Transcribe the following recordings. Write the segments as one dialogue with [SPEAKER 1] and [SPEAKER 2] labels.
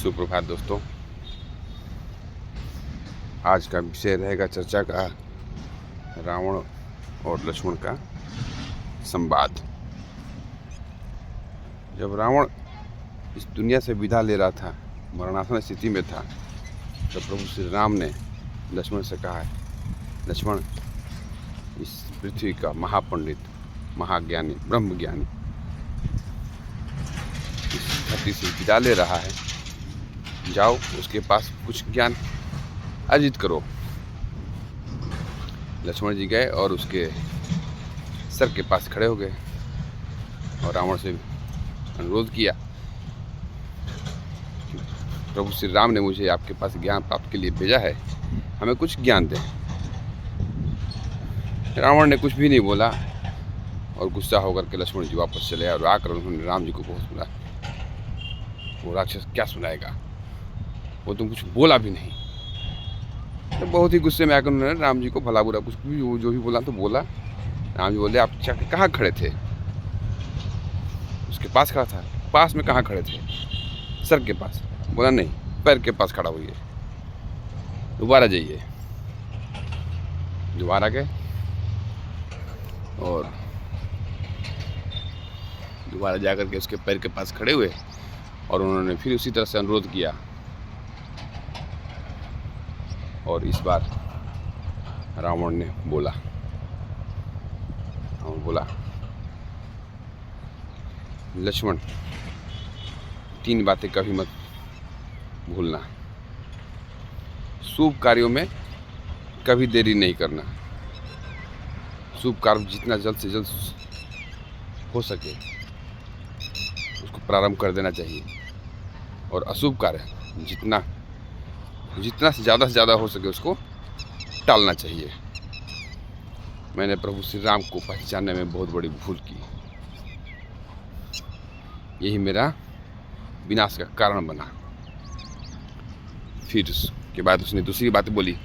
[SPEAKER 1] सुप्रभात दोस्तों। आज का विषय रहेगा चर्चा का रावण और लक्ष्मण का संवाद। जब रावण इस दुनिया से विदा ले रहा था, मरणासन स्थिति में था, तो प्रभु श्री राम ने लक्ष्मण से कहा है, लक्ष्मण इस पृथ्वी का महापंडित, महाज्ञानी, ब्रह्मज्ञानी इस धरती से विदा ले रहा है, जाओ उसके पास कुछ ज्ञान अर्जित करो। लक्ष्मण जी गए और उसके सर के पास खड़े हो गए और रावण से अनुरोध किया, प्रभु श्री राम ने मुझे आपके पास ज्ञान प्राप्त के लिए भेजा है, हमें कुछ ज्ञान दें। रावण ने कुछ भी नहीं बोला और गुस्सा होकर के लक्ष्मण जी वापस चले और आकर उन्होंने राम जी को बहुत सुना। वो राक्षस क्या सुनाएगा, वो तुम कुछ बोला भी नहीं। तो बहुत ही गुस्से में आकर उन्होंने राम जी को भला बुरा कुछ भी जो भी बोला तो बोला। राम जी बोले, आप कहाँ खड़े थे? उसके पास खड़ा था। पास में कहाँ खड़े थे? सर के पास। बोला नहीं, पैर के पास खड़ा हुई है। दोबारा जाइए। दोबारा गए और दोबारा जाकर के उसके पैर के पास खड़े हुए और उन्होंने फिर उसी तरह से अनुरोध किया। और इस बार रावण ने बोला, लक्ष्मण 3 बातें कभी मत भूलना। शुभ कार्यों में कभी देरी नहीं करना। शुभ कार्य जितना जल्द से जल्द हो सके उसको प्रारंभ कर देना चाहिए और अशुभ कार्य जितना से ज़्यादा हो सके उसको टालना चाहिए। मैंने प्रभु श्री राम को पहचानने में बहुत बड़ी भूल की, यही मेरा विनाश का कारण बना। फिर उसके बाद उसने दूसरी बात बोली,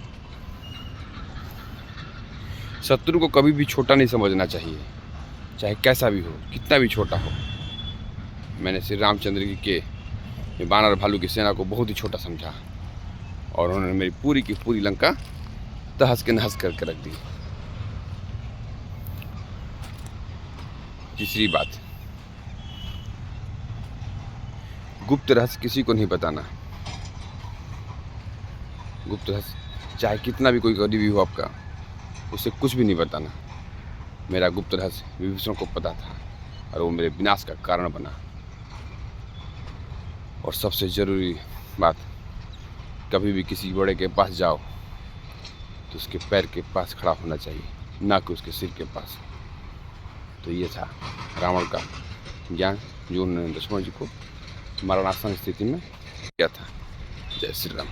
[SPEAKER 1] शत्रु को कभी भी छोटा नहीं समझना चाहिए, चाहे कैसा भी हो, कितना भी छोटा हो। मैंने श्री रामचंद्र जी के बानर भालू की सेना को बहुत ही छोटा समझा और उन्होंने मेरी पूरी की पूरी लंका तहस के नहस करके रख दी। तीसरी बात, गुप्त रहस्य किसी को नहीं बताना। गुप्त रहस्य चाहे कितना भी कोई करीबी हो आपका, उसे कुछ भी नहीं बताना। मेरा गुप्त रहस्य विभीषण को पता था और वो मेरे विनाश का कारण बना। और सबसे ज़रूरी बात, कभी भी किसी बड़े के पास जाओ तो उसके पैर के पास खड़ा होना चाहिए, ना कि उसके सिर के पास। तो ये था रावण का ज्ञान जो उन्होंने लक्ष्मण जी को मरणासन स्थिति में किया था। जय श्री राम।